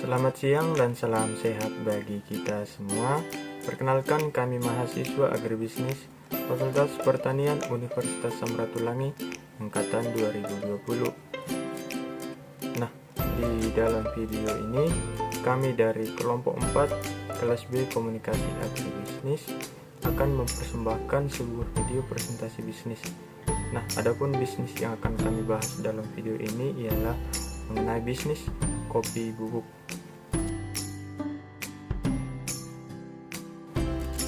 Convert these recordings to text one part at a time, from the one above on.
Selamat siang dan salam sehat bagi kita semua. Perkenalkan, kami mahasiswa agribisnis Fakultas Pertanian Universitas Samratulangi Angkatan 2020. Nah, di dalam video ini kami dari kelompok 4 kelas B Komunikasi Agribisnis akan mempersembahkan sebuah video presentasi bisnis. Nah, adapun bisnis yang akan kami bahas dalam video ini ialah mengenai bisnis kopi bubuk.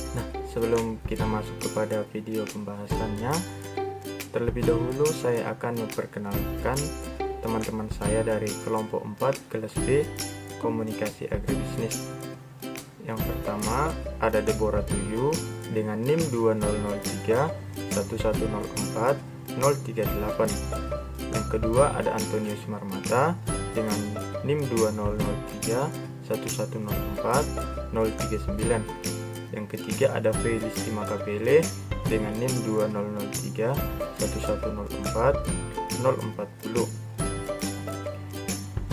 Nah, sebelum kita masuk kepada video pembahasannya, terlebih dahulu saya akan memperkenalkan teman-teman saya dari kelompok 4 kelas B Komunikasi Agribisnis. Yang pertama ada Deborah Tuyu dengan NIM 2003 1104 038. Yang kedua ada Antonius Marmata dengan NIM 2003 1104 039. Yang ketiga ada Felisti Makapele dengan NIM 2003 1104 040.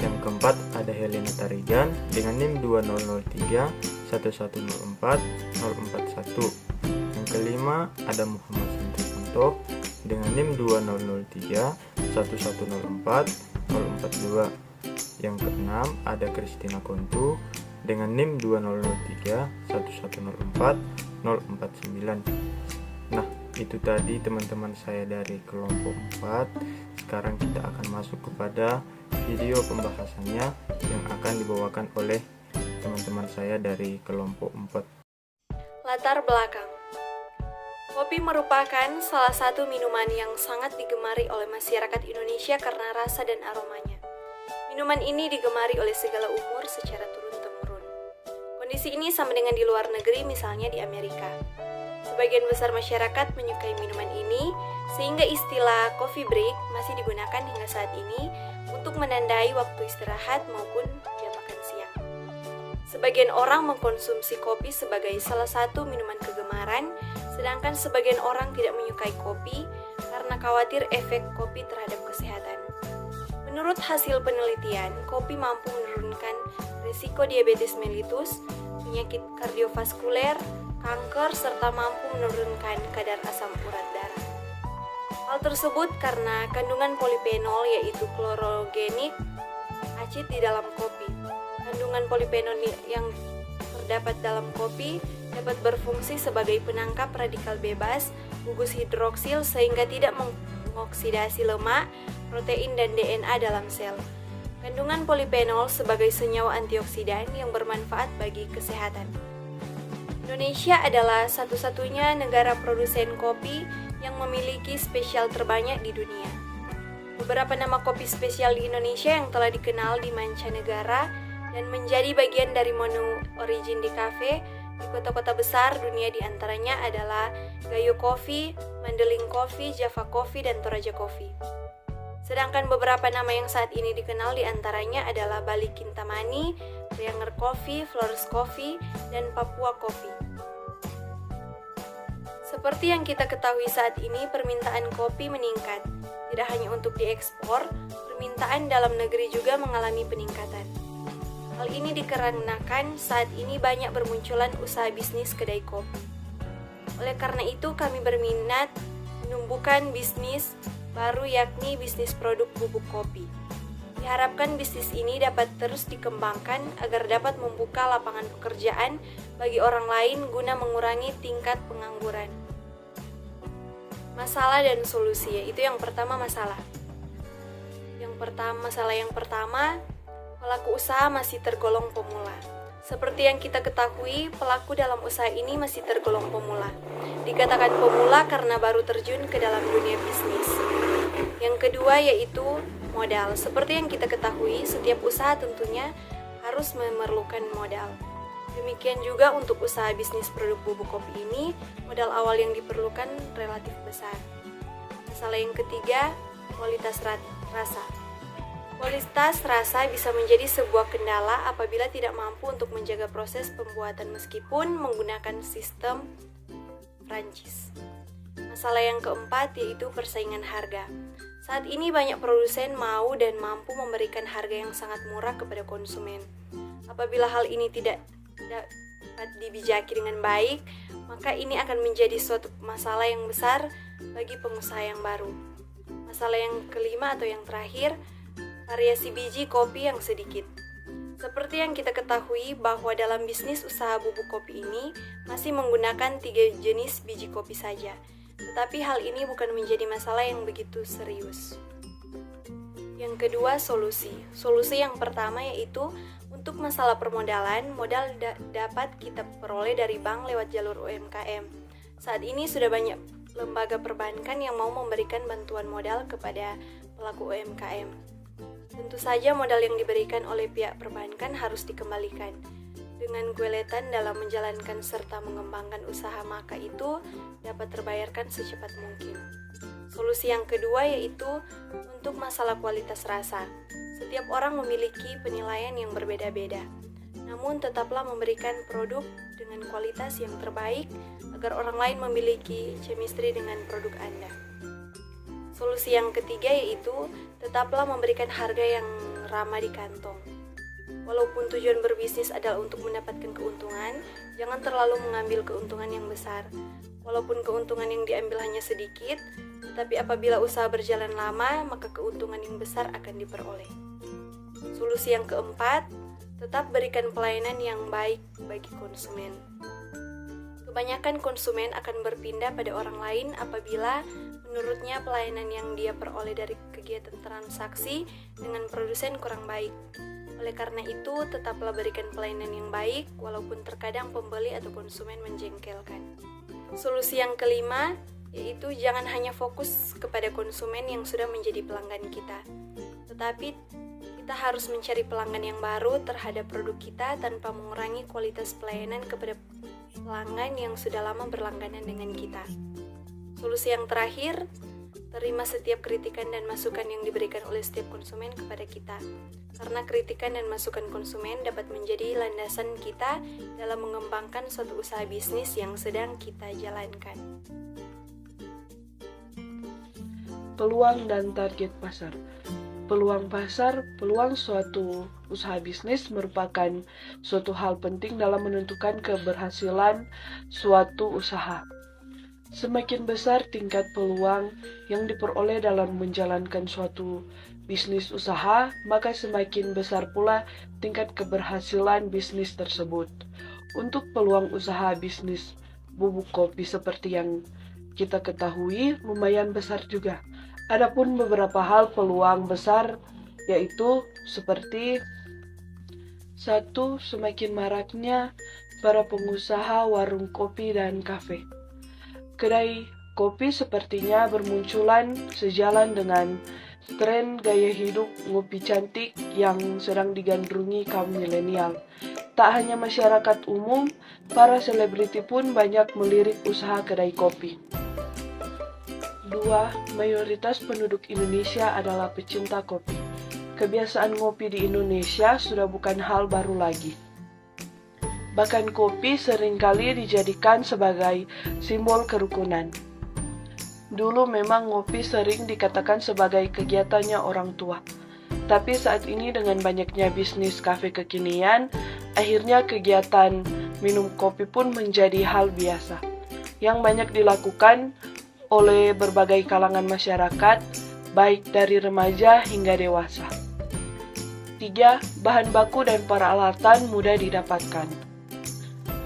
Yang keempat ada Helena Tarigan dengan NIM 2003 1104 041. Yang kelima ada Muhammad Santoso dengan NIM 2003 1104 042. Yang keenam ada Christina Kontu dengan NIM 2003 1104 049. Nah, itu tadi teman-teman saya dari kelompok 4. Sekarang kita akan masuk kepada video pembahasannya yang akan dibawakan oleh teman-teman saya dari kelompok 4. Latar belakang. Kopi merupakan salah satu minuman yang sangat digemari oleh masyarakat Indonesia karena rasa dan aromanya. Minuman ini digemari oleh segala umur secara turun-temurun. Kondisi ini sama dengan di luar negeri, misalnya di Amerika. Sebagian besar masyarakat menyukai minuman ini, sehingga istilah coffee break masih digunakan hingga saat ini untuk menandai waktu istirahat maupun jam makan siang. Sebagian orang mengkonsumsi kopi sebagai salah satu minuman kegemaran, sedangkan sebagian orang tidak menyukai kopi karena khawatir efek kopi terhadap kesehatan. Menurut hasil penelitian, kopi mampu menurunkan risiko diabetes mellitus, penyakit kardiovaskuler, kanker, serta mampu menurunkan kadar asam urat darah. Hal tersebut karena kandungan polifenol yaitu klorogenik acid di dalam kopi. Kandungan polifenol yang terdapat dalam kopi dapat berfungsi sebagai penangkap radikal bebas gugus hidroksil sehingga tidak mengoksidasi lemak, protein, dan DNA dalam sel. Kandungan polifenol sebagai senyawa antioksidan yang bermanfaat bagi kesehatan. Indonesia adalah satu-satunya negara produsen kopi yang memiliki spesial terbanyak di dunia. Beberapa nama kopi spesial di Indonesia yang telah dikenal di mancanegara dan menjadi bagian dari menu origin di kafe di kota-kota besar dunia diantaranya adalah Gayo Coffee, Mandailing Coffee, Java Coffee, dan Toraja Coffee. Sedangkan beberapa nama yang saat ini dikenal diantaranya adalah Bali Kintamani, Prianger Coffee, Flores Coffee, dan Papua Coffee. Seperti yang kita ketahui saat ini, permintaan kopi meningkat. Tidak hanya untuk diekspor, permintaan dalam negeri juga mengalami peningkatan. Hal ini dikarenakan saat ini banyak bermunculan usaha bisnis kedai kopi. Oleh karena itu, kami berminat menumbuhkan bisnis baru yakni bisnis produk bubuk kopi. Diharapkan bisnis ini dapat terus dikembangkan agar dapat membuka lapangan pekerjaan bagi orang lain guna mengurangi tingkat pengangguran. Masalah dan solusi, yaitu yang pertama masalah. Masalah yang pertama, pelaku usaha masih tergolong pemula. Seperti yang kita ketahui, pelaku dalam usaha ini masih tergolong pemula. Dikatakan pemula karena baru terjun ke dalam dunia bisnis. Yang kedua yaitu modal. Seperti yang kita ketahui, setiap usaha tentunya harus memerlukan modal. Demikian juga untuk usaha bisnis produk bubuk kopi ini, modal awal yang diperlukan relatif besar. Masalah yang ketiga, kualitas rasa. Kualitas rasa bisa menjadi sebuah kendala apabila tidak mampu untuk menjaga proses pembuatan meskipun menggunakan sistem franchise. Masalah yang keempat yaitu persaingan harga. Saat ini banyak produsen mau dan mampu memberikan harga yang sangat murah kepada konsumen. Apabila hal ini tidak dapat dibijaki dengan baik, maka ini akan menjadi suatu masalah yang besar bagi pengusaha yang baru. Masalah yang kelima atau yang terakhir, variasi biji kopi yang sedikit. Seperti yang kita ketahui bahwa dalam bisnis usaha bubuk kopi ini masih menggunakan 3 jenis biji kopi saja. Tetapi hal ini bukan menjadi masalah yang begitu serius. Yang kedua, solusi. Solusi yang pertama yaitu untuk masalah permodalan, modal dapat kita peroleh dari bank lewat jalur UMKM. Saat ini sudah banyak lembaga perbankan yang mau memberikan bantuan modal kepada pelaku UMKM. Tentu saja modal yang diberikan oleh pihak perbankan harus dikembalikan. Dengan kueletan dalam menjalankan serta mengembangkan usaha, maka itu dapat terbayarkan secepat mungkin. Solusi yang kedua yaitu untuk masalah kualitas rasa. Setiap orang memiliki penilaian yang berbeda-beda. Namun tetaplah memberikan produk dengan kualitas yang terbaik agar orang lain memiliki chemistry dengan produk Anda. Solusi yang ketiga yaitu tetaplah memberikan harga yang ramah di kantong. Walaupun tujuan berbisnis adalah untuk mendapatkan keuntungan, jangan terlalu mengambil keuntungan yang besar. Walaupun keuntungan yang diambil hanya sedikit, tetapi apabila usaha berjalan lama, maka keuntungan yang besar akan diperoleh. Solusi yang keempat, tetap berikan pelayanan yang baik bagi konsumen. Kebanyakan konsumen akan berpindah pada orang lain apabila menurutnya pelayanan yang dia peroleh dari kegiatan transaksi dengan produsen kurang baik. Oleh karena itu, tetaplah berikan pelayanan yang baik walaupun terkadang pembeli atau konsumen menjengkelkan. Solusi yang kelima yaitu jangan hanya fokus kepada konsumen yang sudah menjadi pelanggan kita, tetapi kita harus mencari pelanggan yang baru terhadap produk kita tanpa mengurangi kualitas pelayanan kepada pelanggan yang sudah lama berlangganan dengan kita. Solusi yang terakhir, terima setiap kritikan dan masukan yang diberikan oleh setiap konsumen kepada kita. Karena kritikan dan masukan konsumen dapat menjadi landasan kita dalam mengembangkan suatu usaha bisnis yang sedang kita jalankan. Peluang dan target pasar. Peluang pasar, peluang suatu usaha bisnis merupakan suatu hal penting dalam menentukan keberhasilan suatu usaha. Semakin besar tingkat peluang yang diperoleh dalam menjalankan suatu bisnis usaha, maka semakin besar pula tingkat keberhasilan bisnis tersebut. Untuk peluang usaha bisnis bubuk kopi seperti yang kita ketahui, lumayan besar juga. Adapun beberapa hal peluang besar yaitu seperti 1. Semakin maraknya para pengusaha warung kopi dan kafe. Kedai kopi sepertinya bermunculan sejalan dengan tren gaya hidup ngopi cantik yang sedang digandrungi kaum milenial. Tak hanya masyarakat umum, para selebriti pun banyak melirik usaha kedai kopi. 2. Mayoritas penduduk Indonesia adalah pecinta kopi. Kebiasaan ngopi di Indonesia sudah bukan hal baru lagi. Bahkan kopi seringkali dijadikan sebagai simbol kerukunan. Dulu memang ngopi sering dikatakan sebagai kegiatannya orang tua. Tapi saat ini dengan banyaknya bisnis kafe kekinian, akhirnya kegiatan minum kopi pun menjadi hal biasa, yang banyak dilakukan oleh berbagai kalangan masyarakat, baik dari remaja hingga dewasa. 3. Bahan baku dan peralatan mudah didapatkan.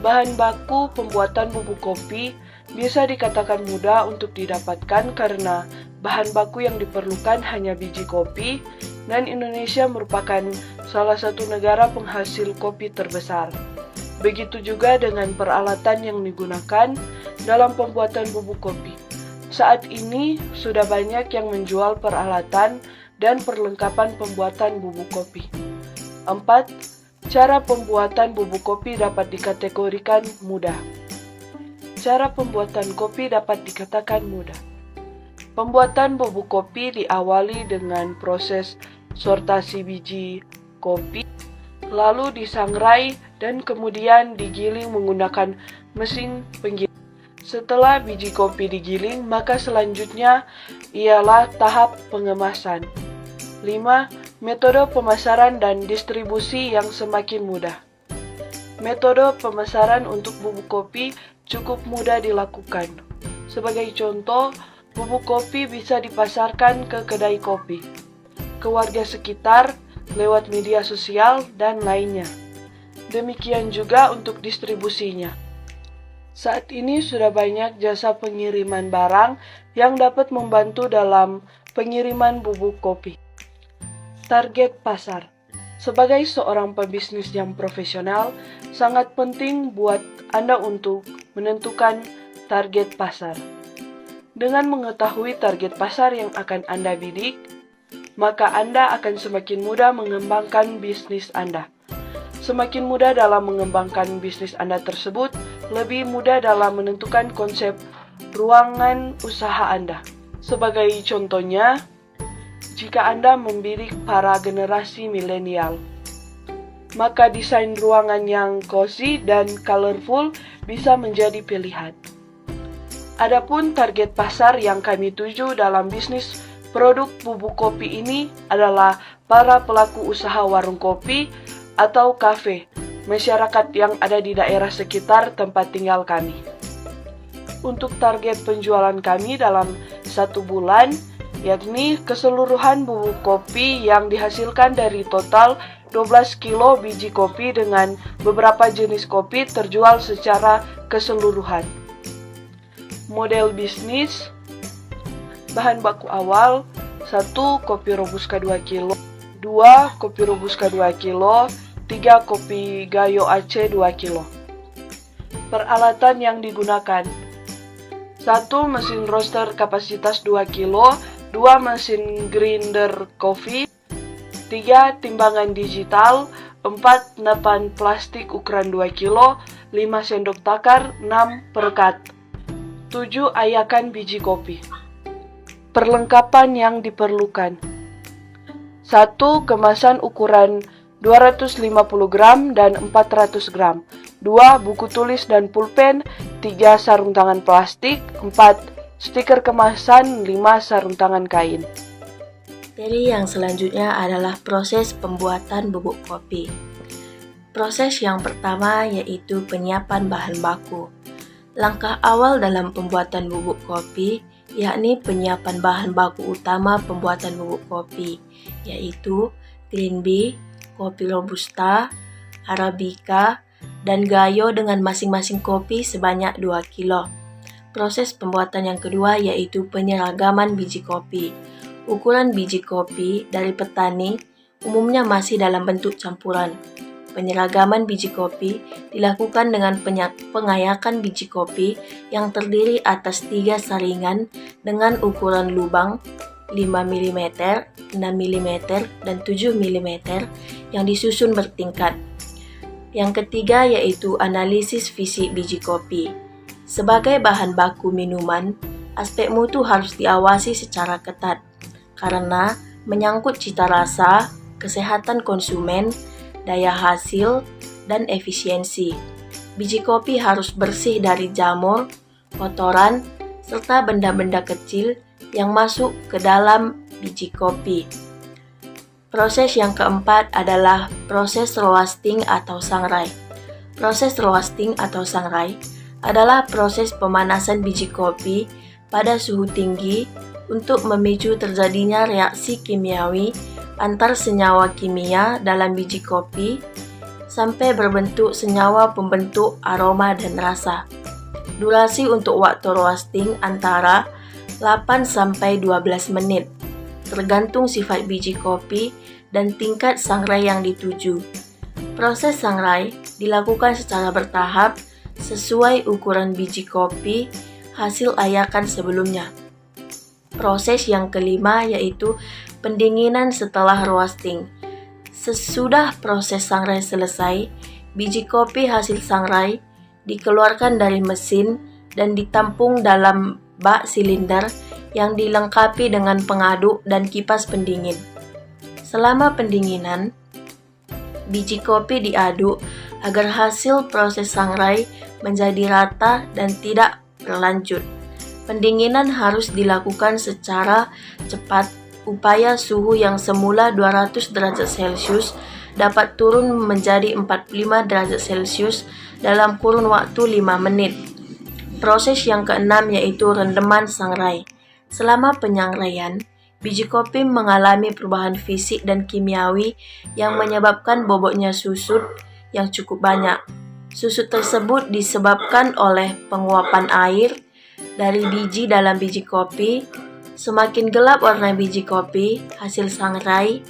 Bahan baku pembuatan bubuk kopi bisa dikatakan mudah untuk didapatkan karena bahan baku yang diperlukan hanya biji kopi, dan Indonesia merupakan salah satu negara penghasil kopi terbesar. Begitu juga dengan peralatan yang digunakan dalam pembuatan bubuk kopi. Saat ini sudah banyak yang menjual peralatan dan perlengkapan pembuatan bubuk kopi. 4. Cara pembuatan bubuk kopi dapat dikategorikan mudah. Cara pembuatan kopi dapat dikatakan mudah. Pembuatan bubuk kopi diawali dengan proses sortasi biji kopi, lalu disangrai dan kemudian digiling menggunakan mesin penggiling. Setelah biji kopi digiling, maka selanjutnya ialah tahap pengemasan. 5. Metode pemasaran dan distribusi yang semakin mudah. Metode pemasaran untuk bubuk kopi cukup mudah dilakukan. Sebagai contoh, bubuk kopi bisa dipasarkan ke kedai kopi, ke warga sekitar, lewat media sosial, dan lainnya. Demikian juga untuk distribusinya. Saat ini sudah banyak jasa pengiriman barang yang dapat membantu dalam pengiriman bubuk kopi. Target pasar. Sebagai seorang pebisnis yang profesional, sangat penting buat Anda untuk menentukan target pasar. Dengan mengetahui target pasar yang akan Anda bidik, maka Anda akan semakin mudah mengembangkan bisnis Anda. Semakin mudah dalam mengembangkan bisnis Anda tersebut, lebih mudah dalam menentukan konsep ruangan usaha Anda. Sebagai contohnya, jika Anda membidik para generasi milenial, maka desain ruangan yang cozy dan colorful bisa menjadi pilihan. Adapun target pasar yang kami tuju dalam bisnis produk bubuk kopi ini adalah para pelaku usaha warung kopi atau kafe, masyarakat yang ada di daerah sekitar tempat tinggal kami. Untuk target penjualan kami dalam 1 bulan, yakni keseluruhan bubuk kopi yang dihasilkan dari total 12 kilo biji kopi dengan beberapa jenis kopi terjual secara keseluruhan. Model bisnis, bahan baku awal, 1 kopi robusta 2 kilo, 2 kopi robusta 2 kilo, 3 kopi gayo Aceh 2 kilo. Peralatan yang digunakan, 1 mesin roaster kapasitas 2 kilo, 2 mesin grinder kopi, 3 timbangan digital, 4 napan plastik ukuran 2 kilo, 5 sendok takar, 6 perekat, 7 ayakan biji kopi. Perlengkapan yang diperlukan, 1 kemasan ukuran 250 gram dan 400 gram, 2 buku tulis dan pulpen, 3 sarung tangan plastik, 4 stiker kemasan, 5 sarung tangan kain. Materi yang selanjutnya adalah proses pembuatan bubuk kopi. Proses yang pertama yaitu penyiapan bahan baku. Langkah awal dalam pembuatan bubuk kopi yakni penyiapan bahan baku utama pembuatan bubuk kopi, yaitu green bee, kopi robusta, arabica, dan gayo dengan masing-masing kopi sebanyak 2 kilo. Proses pembuatan yang kedua yaitu penyeragaman biji kopi. Ukuran biji kopi dari petani umumnya masih dalam bentuk campuran. Penyeragaman biji kopi dilakukan dengan pengayakan biji kopi yang terdiri atas 3 saringan dengan ukuran lubang 5 mm, 6 mm, dan 7 mm yang disusun bertingkat. Yang ketiga yaitu analisis fisik biji kopi. Sebagai bahan baku minuman, aspek mutu harus diawasi secara ketat karena menyangkut cita rasa, kesehatan konsumen, daya hasil, dan efisiensi. Biji kopi harus bersih dari jamur, kotoran, serta benda-benda kecil yang masuk ke dalam biji kopi. Proses yang keempat adalah proses roasting atau sangrai. Proses roasting atau sangrai adalah proses pemanasan biji kopi pada suhu tinggi untuk memicu terjadinya reaksi kimiawi antar senyawa kimia dalam biji kopi sampai berbentuk senyawa pembentuk aroma dan rasa. Durasi untuk waktu roasting antara 8-12 menit, tergantung sifat biji kopi dan tingkat sangrai yang dituju. Proses sangrai dilakukan secara bertahap sesuai ukuran biji kopi hasil ayakan sebelumnya. Proses yang kelima yaitu pendinginan setelah roasting. Sesudah proses sangrai selesai, biji kopi hasil sangrai dikeluarkan dari mesin dan ditampung dalam bak silinder yang dilengkapi dengan pengaduk dan kipas pendingin. Selama pendinginan, biji kopi diaduk agar hasil proses sangrai menjadi rata dan tidak berlanjut. Pendinginan harus dilakukan secara cepat upaya suhu yang semula 200 derajat Celcius dapat turun menjadi 45 derajat Celcius dalam kurun waktu 5 menit. Proses yang keenam yaitu rendeman sangrai. Selama penyangraian, biji kopi mengalami perubahan fisik dan kimiawi yang menyebabkan bobotnya susut yang cukup banyak. Susut tersebut disebabkan oleh penguapan air dari biji dalam biji kopi. Semakin gelap warna biji kopi hasil sangrai,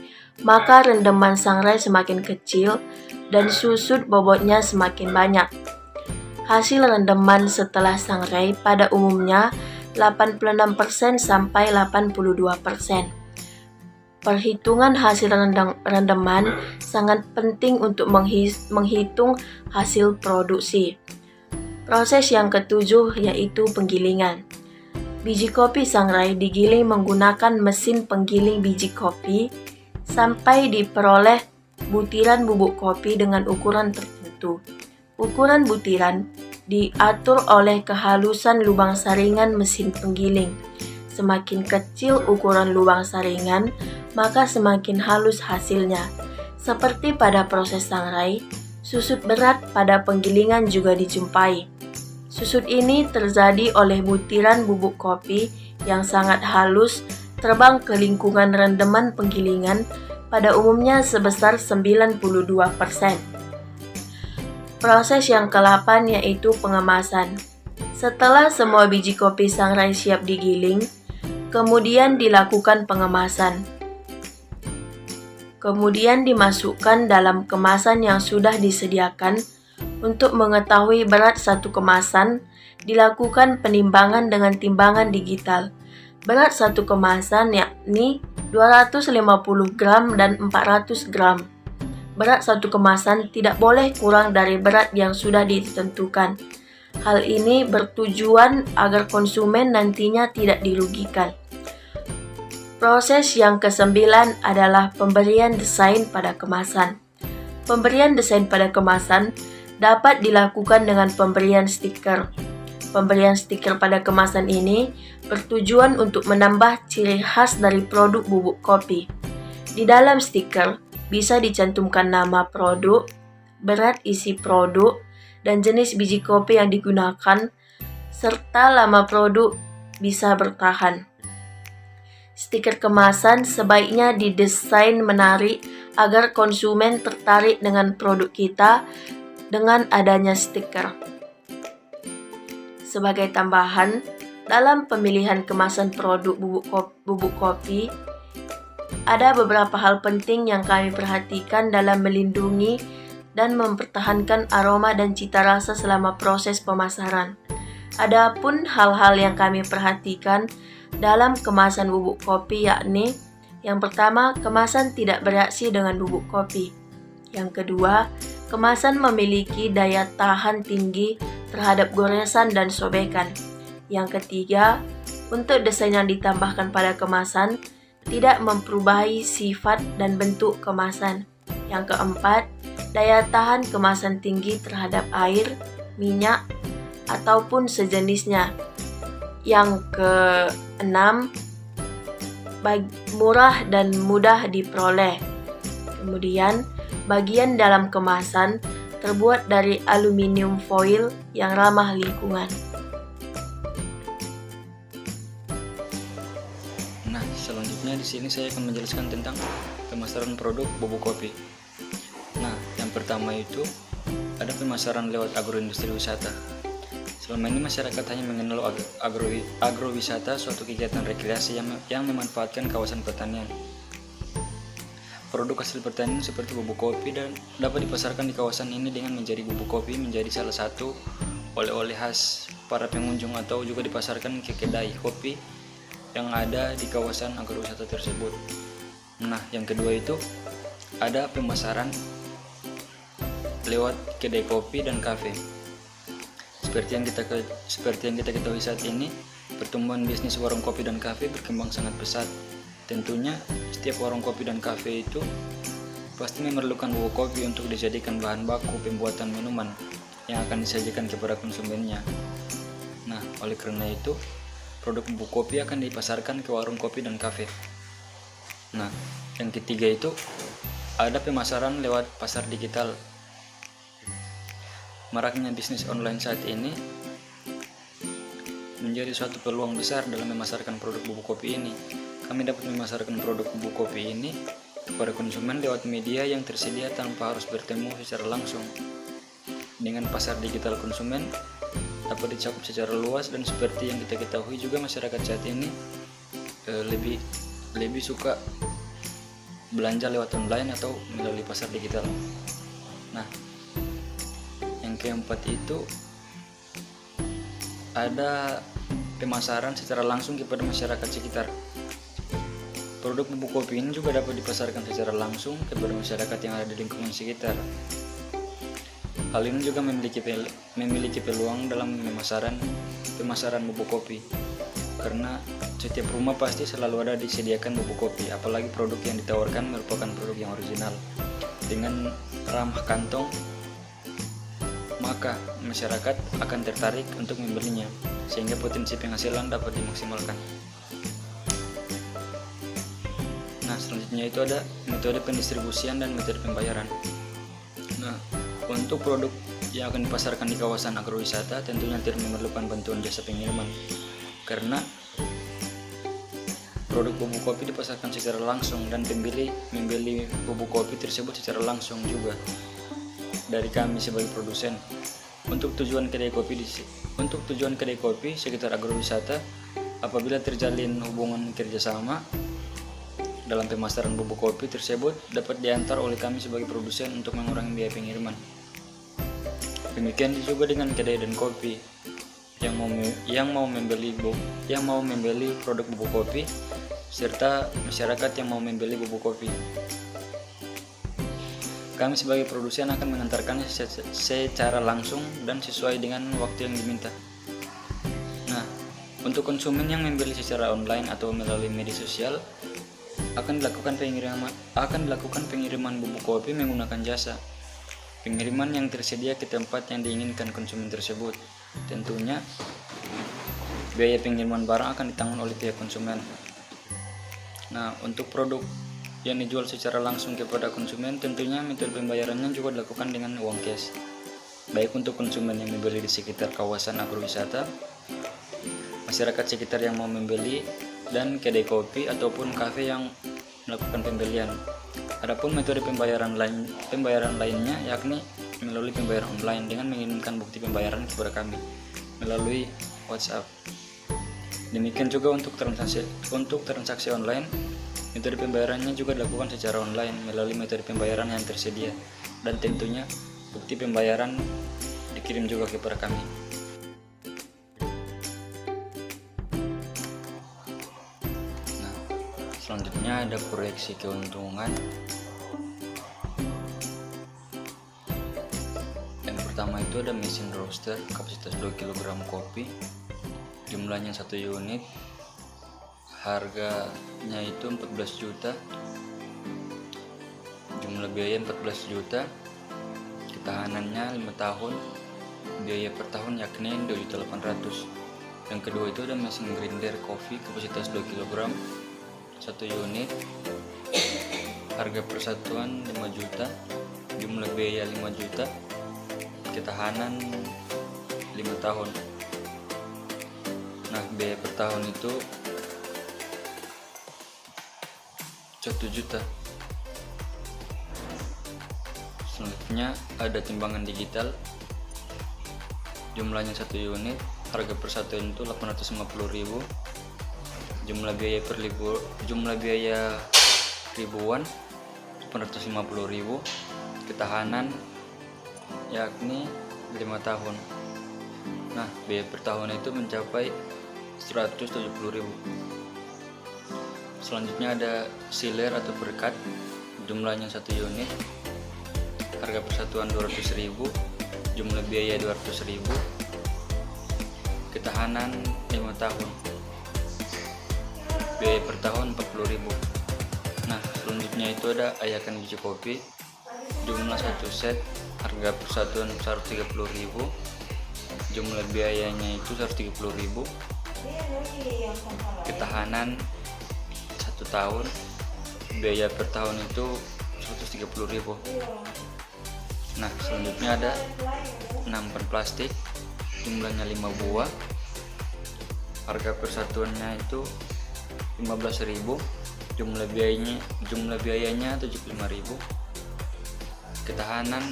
maka rendeman sangrai semakin kecil dan susut bobotnya semakin banyak. Hasil rendeman setelah sangrai pada umumnya 86% sampai 82%. Perhitungan hasil rendeman sangat penting untuk menghitung hasil produksi. Proses yang ketujuh yaitu penggilingan. Biji kopi sangrai digiling menggunakan mesin penggiling biji kopi sampai diperoleh butiran bubuk kopi dengan ukuran tertentu. Ukuran butiran diatur oleh kehalusan lubang saringan mesin penggiling. Semakin kecil ukuran lubang saringan, maka semakin halus hasilnya. Seperti pada proses sangrai, susut berat pada penggilingan juga dijumpai. Susut ini terjadi oleh butiran bubuk kopi yang sangat halus terbang ke lingkungan rendeman penggilingan pada umumnya sebesar 92%. Proses yang ke-8 yaitu pengemasan. Setelah semua biji kopi sangrai siap digiling, kemudian dilakukan pengemasan. Kemudian dimasukkan dalam kemasan yang sudah disediakan. Untuk mengetahui berat satu kemasan, dilakukan penimbangan dengan timbangan digital. Berat satu kemasan yakni 250 gram dan 400 gram. Berat satu kemasan tidak boleh kurang dari berat yang sudah ditentukan. Hal ini bertujuan agar konsumen nantinya tidak dirugikan. Proses yang ke-9 adalah pemberian desain pada kemasan. Pemberian desain pada kemasan dapat dilakukan dengan pemberian stiker. Pemberian stiker pada kemasan ini bertujuan untuk menambah ciri khas dari produk bubuk kopi. Di dalam stiker bisa dicantumkan nama produk, berat isi produk, dan jenis biji kopi yang digunakan, serta lama produk bisa bertahan. Stiker kemasan sebaiknya didesain menarik agar konsumen tertarik dengan produk kita dengan adanya stiker. Sebagai tambahan, dalam pemilihan kemasan produk bubuk kopi, ada beberapa hal penting yang kami perhatikan dalam melindungi dan mempertahankan aroma dan cita rasa selama proses pemasaran. Adapun hal-hal yang kami perhatikan dalam kemasan bubuk kopi yakni, yang pertama, kemasan tidak bereaksi dengan bubuk kopi. Yang kedua, kemasan memiliki daya tahan tinggi terhadap goresan dan sobekan. Yang ketiga, untuk desain yang ditambahkan pada kemasan tidak memperubahi sifat dan bentuk kemasan. Yang keempat, daya tahan kemasan tinggi terhadap air, minyak, ataupun sejenisnya. Yang keenam, murah dan mudah diperoleh. Kemudian, bagian dalam kemasan terbuat dari aluminium foil yang ramah lingkungan. Nah, selanjutnya di sini saya akan menjelaskan tentang pemasaran produk bubuk kopi. Nah, yang pertama itu ada pemasaran lewat agroindustri wisata. Selama ini masyarakat hanya mengenal agrowisata, suatu kegiatan rekreasi yang memanfaatkan kawasan pertanian. Produk hasil pertanian seperti bubuk kopi dan dapat dipasarkan di kawasan ini dengan menjadi bubuk kopi menjadi salah satu oleh-oleh khas para pengunjung atau juga dipasarkan ke kedai kopi yang ada di kawasan agrowisata tersebut. Nah, yang kedua itu ada pemasaran lewat kedai kopi dan kafe. Seperti yang kita ketahui saat ini, pertumbuhan bisnis warung kopi dan kafe berkembang sangat pesat. Tentunya setiap warung kopi dan kafe itu pasti memerlukan bubuk kopi untuk dijadikan bahan baku pembuatan minuman yang akan disajikan kepada konsumennya. Nah, oleh karena itu, produk bubuk kopi akan dipasarkan ke warung kopi dan kafe. Nah, yang ketiga itu ada pemasaran lewat pasar digital. Maraknya bisnis online saat ini menjadi suatu peluang besar dalam memasarkan produk bubuk kopi ini. Kami dapat memasarkan produk bubuk kopi ini kepada konsumen lewat media yang tersedia tanpa harus bertemu secara langsung. Dengan pasar digital, konsumen dapat dicakup secara luas, dan seperti yang kita ketahui juga masyarakat saat ini lebih suka belanja lewat online atau melalui pasar digital. Nah, yang keempat itu ada pemasaran secara langsung kepada masyarakat sekitar. Produk bubuk kopi ini juga dapat dipasarkan secara langsung kepada masyarakat yang ada di lingkungan sekitar. Hal ini juga memiliki peluang dalam pemasaran bubuk kopi, karena setiap rumah pasti selalu ada disediakan bubuk kopi, apalagi produk yang ditawarkan merupakan produk yang original dengan ramah kantong, maka masyarakat akan tertarik untuk membelinya, sehingga potensi penghasilan dapat dimaksimalkan. Nah, selanjutnya itu ada metode pendistribusian dan metode pembayaran. Nah, untuk produk yang akan dipasarkan di kawasan agrowisata tentunya tidak memerlukan bantuan jasa pengiriman, karena produk bubuk kopi dipasarkan secara langsung dan pembeli membeli bubuk kopi tersebut secara langsung juga dari kami sebagai produsen. Untuk tujuan kedai kopi sekitar agrowisata, apabila terjalin hubungan kerjasama dalam pemasaran bubuk kopi tersebut, dapat diantar oleh kami sebagai produsen untuk mengurangi biaya pengiriman. Demikian juga dengan kedai dan kopi yang mau membeli produk bubuk kopi, serta masyarakat yang mau membeli bubuk kopi. Kami sebagai produsen akan mengantarkannya secara langsung dan sesuai dengan waktu yang diminta. Nah, untuk konsumen yang membeli secara online atau melalui media sosial, akan dilakukan pengiriman bubuk kopi menggunakan jasa pengiriman yang tersedia ke tempat yang diinginkan konsumen tersebut. Tentunya biaya pengiriman barang akan ditanggung oleh pihak konsumen. Nah, untuk produk yang dijual secara langsung kepada konsumen, tentunya metode pembayarannya juga dilakukan dengan uang cash, baik untuk konsumen yang membeli di sekitar kawasan agrowisata, masyarakat sekitar yang mau membeli, dan kedai kopi ataupun kafe yang melakukan pembelian. Adapun metode pembayaran lainnya yakni melalui pembayaran online dengan mengirimkan bukti pembayaran kepada kami melalui WhatsApp. Demikian juga untuk transaksi online, metode pembayarannya juga dilakukan secara online melalui metode pembayaran yang tersedia, dan tentunya bukti pembayaran dikirim juga kepada kami. Selanjutnya ada proyeksi keuntungan. Yang pertama itu ada mesin roaster kapasitas 2 kg kopi, jumlahnya 1 unit, harganya itu 14 juta, jumlah biaya 14 juta, ketahanannya 5 tahun, biaya per tahun yakni 2.800.000. Yang kedua itu ada mesin grinder kopi kapasitas 2 kg 1 unit, harga persatuan 5 juta, jumlah biaya 5 juta, ketahanan 5 tahun. Nah, biaya per tahun itu 1 juta. Selanjutnya ada timbangan digital, jumlahnya 1 unit, harga persatuan itu 850.000, jumlah biaya ribuan 850.000, ketahanan yakni 5 tahun. Nah, biaya per tahun itu mencapai 170.000. Selanjutnya ada sealer atau perekat, jumlahnya 1 unit, harga persatuan 200.000, jumlah biaya 200.000, ketahanan 5 tahun, biaya per tahun 40.000. Nah, selanjutnya itu ada ayakan biji kopi, jumlah 1 set, harga persatuan 130.000, jumlah biayanya itu 130.000, ketahanan 1 tahun, biaya per tahun itu 130.000. Nah, selanjutnya ada nampan plastik, jumlahnya 5 buah. Harga persatuannya itu 15.000. Jumlah biayanya 75.000. Ketahanan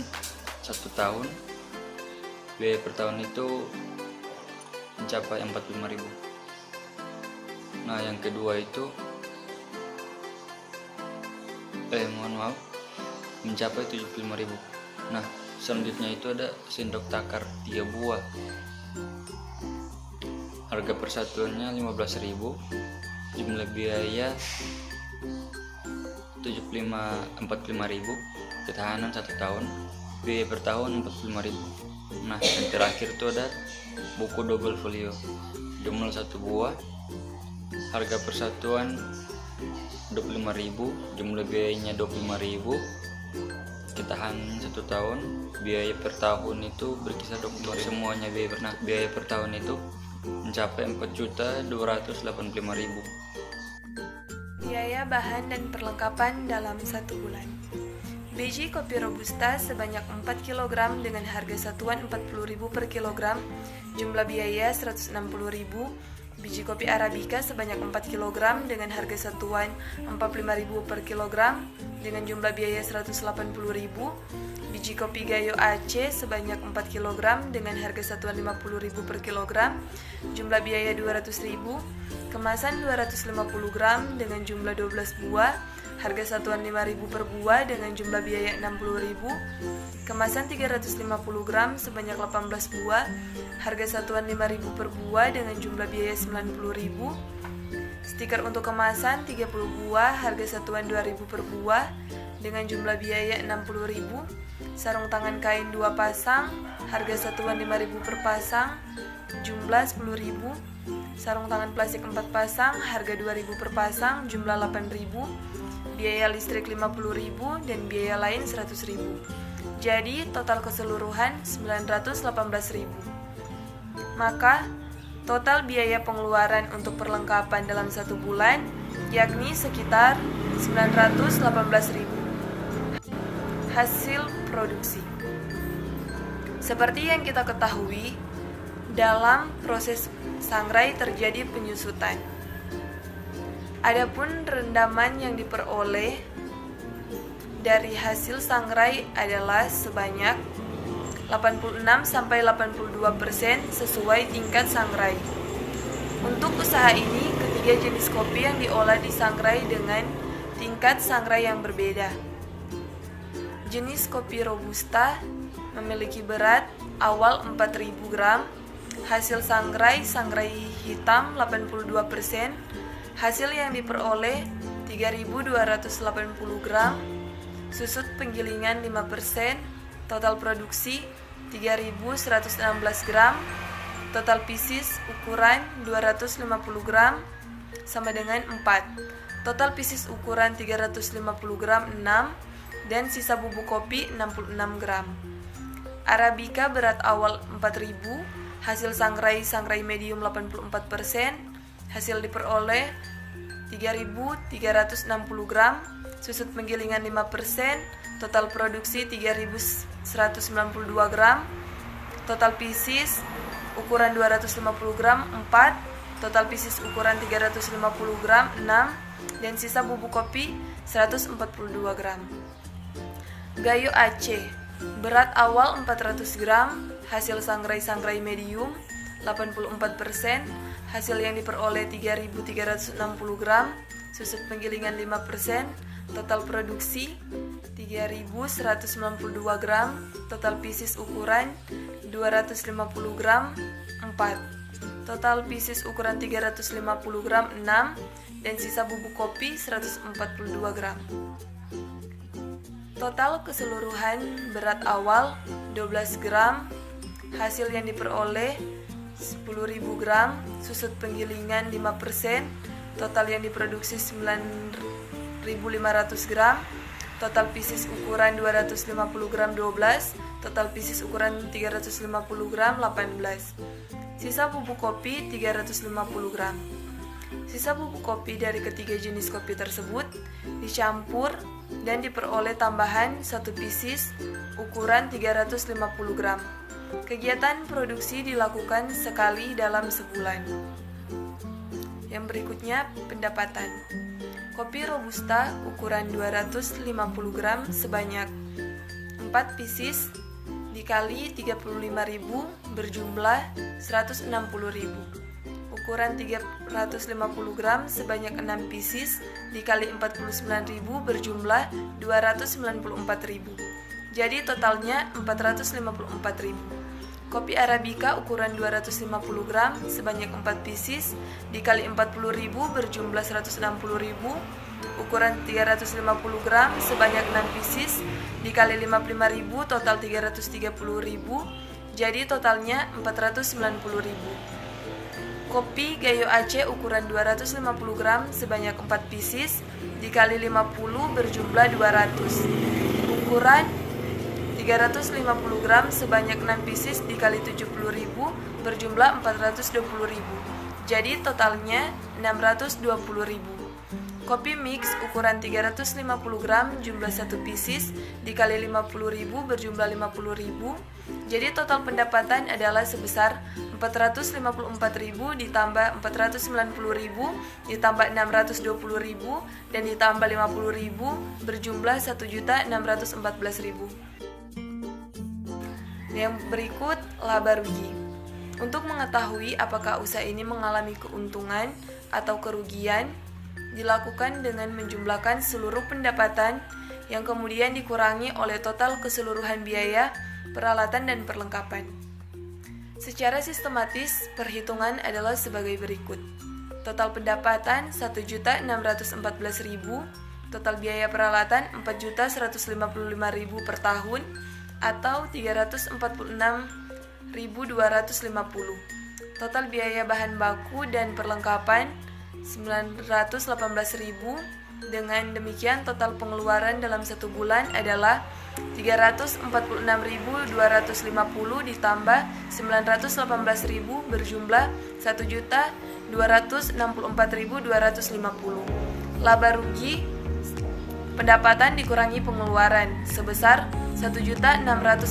1 tahun. Biaya per tahun itu mencapai 45.000. Nah, yang kedua itu mencapai 75.000. Nah, selanjutnya itu ada sendok takar 3 buah. Harga persatuannya 15.000. Jumlah biaya 45.000. Ketahanan 1 tahun. Biaya per tahun 45.000. Nah, yang terakhir itu ada buku double folio. Jumlah 1 buah. Harga persatuan 25.000. Jumlah biayanya 25.000. Ketahanan 1 tahun. Biaya per tahun itu berkisar 20.000. Semuanya biaya per tahun itu mencapai 4.285.000. Biaya bahan dan perlengkapan dalam 1 bulan. Biji kopi Robusta sebanyak 4 kg dengan harga satuan 40.000 per kilogram, jumlah biaya 160.000. Biji kopi Arabica sebanyak 4 kg dengan harga satuan 45.000 per kilogram dengan jumlah biaya 180.000. Biji kopi Gayo Aceh sebanyak 4 kg dengan harga satuan 50.000 per kilogram, jumlah biaya 200.000. Kemasan 250 gram dengan jumlah 12 buah, harga satuan 5.000 per buah dengan jumlah biaya 60.000. Kemasan 350 gram sebanyak 18 buah, harga satuan 5.000 per buah dengan jumlah biaya 90.000. Stiker untuk kemasan 30 buah, harga satuan 2.000 per buah dengan jumlah biaya 60.000. Sarung tangan kain 2 pasang, harga satuan 5.000 per pasang, jumlah 10.000. Sarung tangan plastik 4 pasang, harga 2.000 per pasang, jumlah 8.000. Biaya listrik 50.000 dan biaya lain 100.000. Jadi total keseluruhan 918.000. Maka total biaya pengeluaran untuk perlengkapan dalam 1 bulan yakni sekitar 918.000. Hasil produksi. Seperti yang kita ketahui, dalam proses sangrai terjadi penyusutan. Adapun rendaman yang diperoleh dari hasil sangrai adalah sebanyak 86-82% sesuai tingkat sangrai. Untuk usaha ini, ketiga jenis kopi yang diolah disangrai dengan tingkat sangrai yang berbeda. Jenis kopi Robusta memiliki berat awal 4.000 gram, hasil sangrai hitam 82%, hasil yang diperoleh 3.280 gram, susut penggilingan 5%, total produksi 3.116 gram, total pieces ukuran 250 gram sama dengan 4, total pieces ukuran 350 gram 6, dan sisa bubuk kopi 66 gram. Arabica berat awal 4.000, hasil sangrai medium 84%, hasil diperoleh 3.360 gram, susut penggilingan 5%, total produksi 3.192 gram, total pieces ukuran 250 gram 4, total pieces ukuran 350 gram 6, dan sisa bubuk kopi 142 gram. Gayo Aceh berat awal 400 gram, hasil sangrai medium 84%, hasil yang diperoleh 3.360 gram, susut penggilingan 5%, total produksi 3.192 gram, total pieces ukuran 250 gram 4, total pieces ukuran 350 gram 6, dan sisa bubuk kopi 142 gram. Total keseluruhan berat awal 12 gram, hasil yang diperoleh 10.000 gram, susut penggilingan 5%, total yang diproduksi 9.500 gram, total pieces ukuran 250 gram 12, total pieces ukuran 350 gram 18, sisa bubuk kopi 350 gram. Sisa bubuk kopi dari ketiga jenis kopi tersebut dicampur dan diperoleh tambahan 1 pieces ukuran 350 gram. Kegiatan produksi dilakukan sekali dalam sebulan. Yang berikutnya, pendapatan. Kopi Robusta ukuran 250 gram sebanyak 4 pieces dikali 35.000 berjumlah 160.000. Ukuran 350 gram sebanyak 6 pieces dikali 49.000 berjumlah 294.000. Jadi totalnya 454.000. Kopi Arabica ukuran 250 gram sebanyak 4 pieces dikali 40.000 berjumlah 160.000. Ukuran 350 gram sebanyak 6 pieces dikali 55.000 total 330.000. Jadi totalnya 490.000. Kopi Gayo Aceh ukuran 250 gram sebanyak 4 pieces dikali 50 berjumlah 200. Ukuran 350 gram sebanyak 6 pieces dikali 70.000 berjumlah 420.000. Jadi totalnya 620.000. Kopi mix ukuran 350 gram jumlah 1 pieces dikali 50.000 berjumlah 50.000. Jadi total pendapatan adalah sebesar 454.000 ditambah 490.000 ditambah 620.000 dan ditambah 50.000 berjumlah 1.614.000. Yang berikut laba rugi. Untuk mengetahui apakah usaha ini mengalami keuntungan atau kerugian, dilakukan dengan menjumlahkan seluruh pendapatan yang kemudian dikurangi oleh total keseluruhan biaya, peralatan, dan perlengkapan. Secara sistematis, perhitungan adalah sebagai berikut. Total pendapatan 1.614.000, total biaya peralatan 4.155.000 per tahun atau 346.250. Total biaya bahan baku dan perlengkapan 918.000. Dengan demikian total pengeluaran dalam 1 bulan adalah 346.250 ditambah 918.000 berjumlah 1.264.250. Laba rugi pendapatan dikurangi pengeluaran sebesar 1.614.000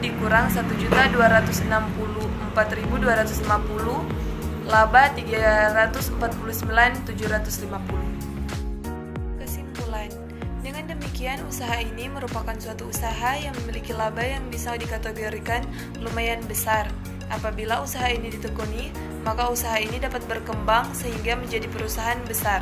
dikurang 1.264.250, laba 349.750. Kesimpulan, dengan demikian usaha ini merupakan suatu usaha yang memiliki laba yang bisa dikategorikan lumayan besar. Apabila usaha ini ditekuni, maka usaha ini dapat berkembang sehingga menjadi perusahaan besar.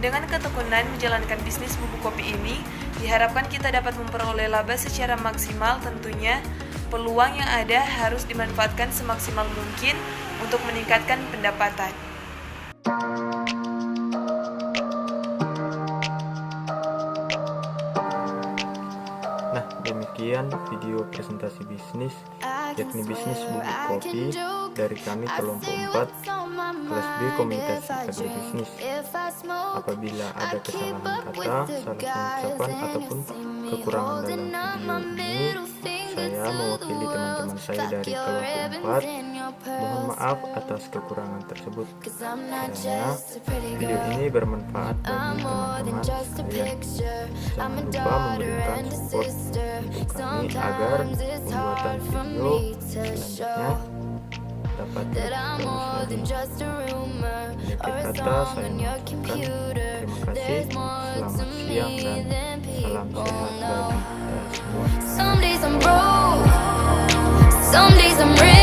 Dengan ketekunan menjalankan bisnis bubuk kopi ini, diharapkan kita dapat memperoleh laba secara maksimal. Tentunya, peluang yang ada harus dimanfaatkan semaksimal mungkin untuk meningkatkan pendapatan. Nah, demikian video presentasi bisnis, yakni bisnis bubuk kopi dari kami kelompok 4 kelas B komunikasi agribisnis. Apabila ada kesalahan kata, salah pengucapan ataupun kekurangan dalam video ini, saya mewakili teman-teman saya dari kelompok 4 mohon maaf atas kekurangan tersebut. Kiranya video ini bermanfaat bagi teman-teman sekalian. Jangan lupa memberikan support untuk kami agar pembuatan video selanjutnya dapat terus lagi. Akhir kata saya mengucapkan terima kasih, selamat siang dan salam sehat bagi kita semua. Some days I'm broke, some days I'm rich.